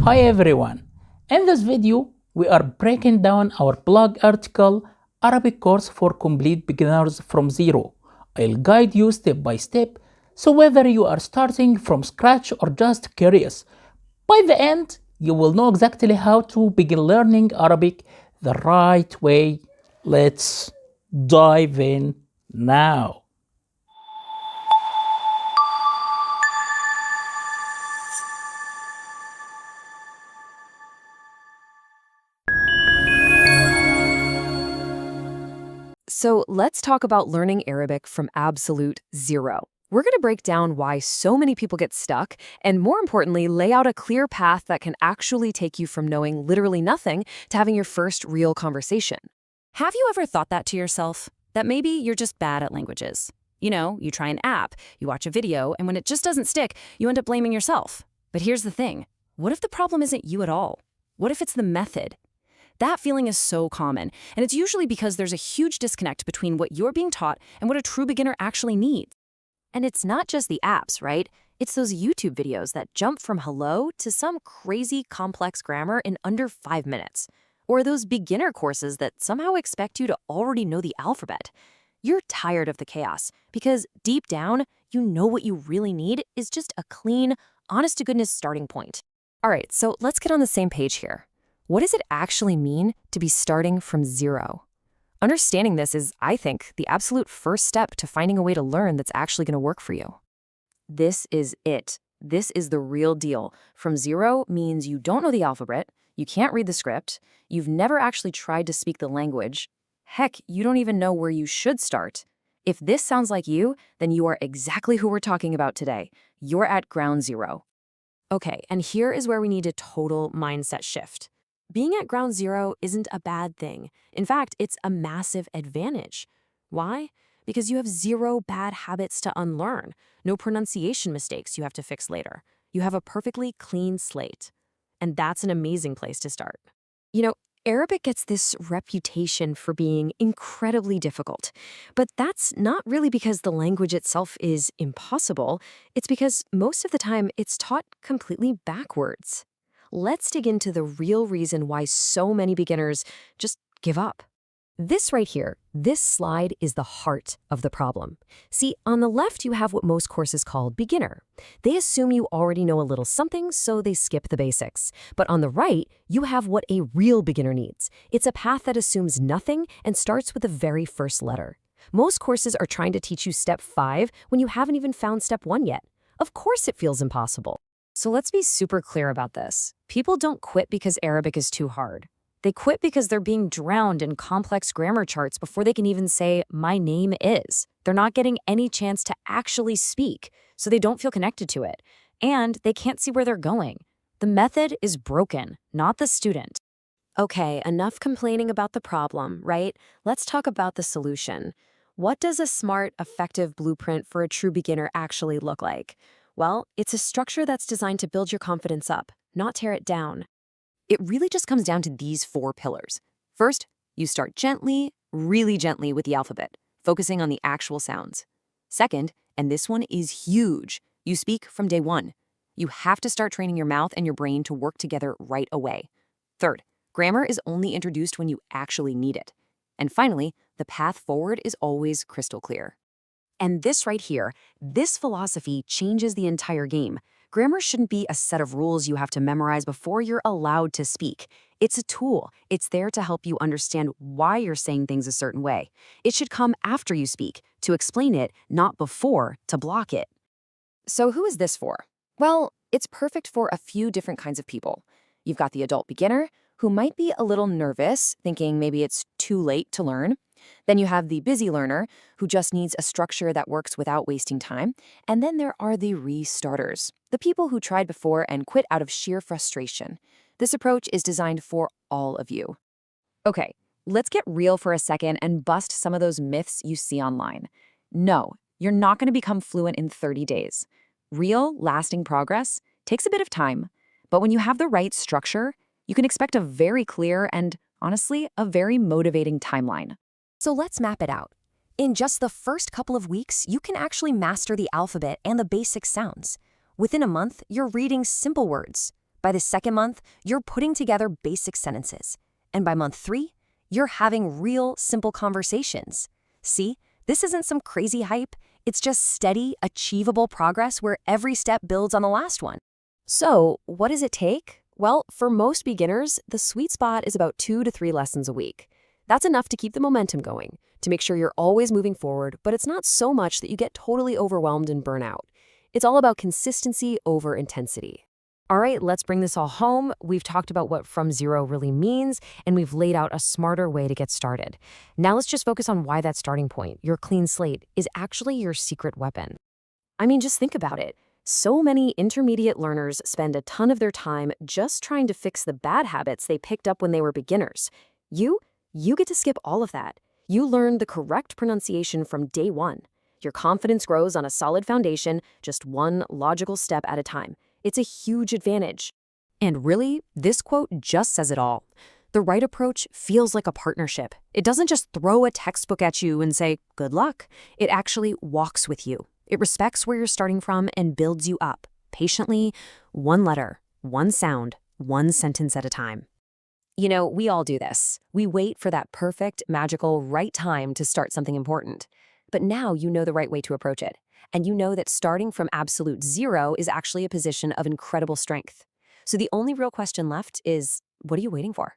Hi everyone! In this video, we are breaking down our blog article Arabic course for complete beginners from zero. I'll guide you step by step, so whether you are starting from scratch or just curious, by the end, you will know exactly how to begin learning Arabic the right way. Let's dive in now. So let's talk about learning Arabic from absolute zero. We're going to break down why so many people get stuck, and more importantly, lay out a clear path that can actually take you from knowing literally nothing to having your first real conversation. Have you ever thought that to yourself? That maybe you're just bad at languages? You know, you try an app, you watch a video, and when it just doesn't stick, you end up blaming yourself. But here's the thing. What if the problem isn't you at all? What if it's the method? That feeling is so common, and it's usually because there's a huge disconnect between what you're being taught and what a true beginner actually needs. And it's not just the apps, right? It's those YouTube videos that jump from hello to some crazy complex grammar in under 5 minutes. Or those beginner courses that somehow expect you to already know the alphabet. You're tired of the chaos because deep down, you know what you really need is just a clean, honest-to-goodness starting point. All right, so let's get on the same page here. What does it actually mean to be starting from zero? Understanding this is, I think, the absolute first step to finding a way to learn that's actually going to work for you. This is it. This is the real deal. From zero means you don't know the alphabet, you can't read the script, you've never actually tried to speak the language. Heck, you don't even know where you should start. If this sounds like you, then you are exactly who we're talking about today. You're at ground zero. Okay, and here is where we need a total mindset shift. Being at ground zero isn't a bad thing. In fact, it's a massive advantage. Why? Because you have zero bad habits to unlearn, no pronunciation mistakes you have to fix later. You have a perfectly clean slate. And that's an amazing place to start. You know, Arabic gets this reputation for being incredibly difficult. But that's not really because the language itself is impossible. It's because most of the time it's taught completely backwards. Let's dig into the real reason why so many beginners just give up. This right here, this slide is the heart of the problem. See, on the left you have what most courses call beginner. They assume you already know a little something, so they skip the basics. But on the right, you have what a real beginner needs. It's a path that assumes nothing and starts with the very first letter. Most courses are trying to teach you step 5 when you haven't even found step 1 yet. Of course it feels impossible. So let's be super clear about this. People don't quit because Arabic is too hard. They quit because they're being drowned in complex grammar charts before they can even say, "My name is." They're not getting any chance to actually speak, so they don't feel connected to it. And they can't see where they're going. The method is broken, not the student. Okay, enough complaining about the problem, right? Let's talk about the solution. What does a smart, effective blueprint for a true beginner actually look like? Well, it's a structure that's designed to build your confidence up, not tear it down. It really just comes down to these 4 pillars. First, you start gently, really gently with the alphabet, focusing on the actual sounds. Second, and this one is huge, you speak from day 1. You have to start training your mouth and your brain to work together right away. Third, grammar is only introduced when you actually need it. And finally, the path forward is always crystal clear. And this right here, this philosophy changes the entire game. Grammar shouldn't be a set of rules you have to memorize before you're allowed to speak. It's a tool. It's there to help you understand why you're saying things a certain way. It should come after you speak, to explain it, not before, to block it. So who is this for? Well, it's perfect for a few different kinds of people. You've got the adult beginner, who might be a little nervous, thinking maybe it's too late to learn. Then you have the busy learner, who just needs a structure that works without wasting time. And then there are the restarters, the people who tried before and quit out of sheer frustration. This approach is designed for all of you. Okay, let's get real for a second and bust some of those myths you see online. No, you're not going to become fluent in 30 days. Real, lasting progress takes a bit of time, but when you have the right structure, you can expect a very clear and, honestly, a very motivating timeline. So let's map it out. In just the first couple of weeks, you can actually master the alphabet and the basic sounds. Within a month, you're reading simple words. By the second month, you're putting together basic sentences. And by month 3, you're having real, simple conversations. See, this isn't some crazy hype. It's just steady, achievable progress where every step builds on the last one. So, what does it take? Well, for most beginners, the sweet spot is about 2 to 3 lessons a week. That's enough to keep the momentum going, to make sure you're always moving forward, but it's not so much that you get totally overwhelmed and burn out. It's all about consistency over intensity. All right, let's bring this all home. We've talked about what from zero really means, and we've laid out a smarter way to get started. Now let's just focus on why that starting point, your clean slate, is actually your secret weapon. I mean, just think about it. So many intermediate learners spend a ton of their time just trying to fix the bad habits they picked up when they were beginners. You get to skip all of that. You learn the correct pronunciation from day one. Your confidence grows on a solid foundation, just one logical step at a time. It's a huge advantage. And really, this quote just says it all. The right approach feels like a partnership. It doesn't just throw a textbook at you and say, good luck. It actually walks with you. It respects where you're starting from and builds you up, patiently, one letter, one sound, one sentence at a time. You know, we all do this. We wait for that perfect, magical, right time to start something important. But now you know the right way to approach it. And you know that starting from absolute zero is actually a position of incredible strength. So the only real question left is, what are you waiting for?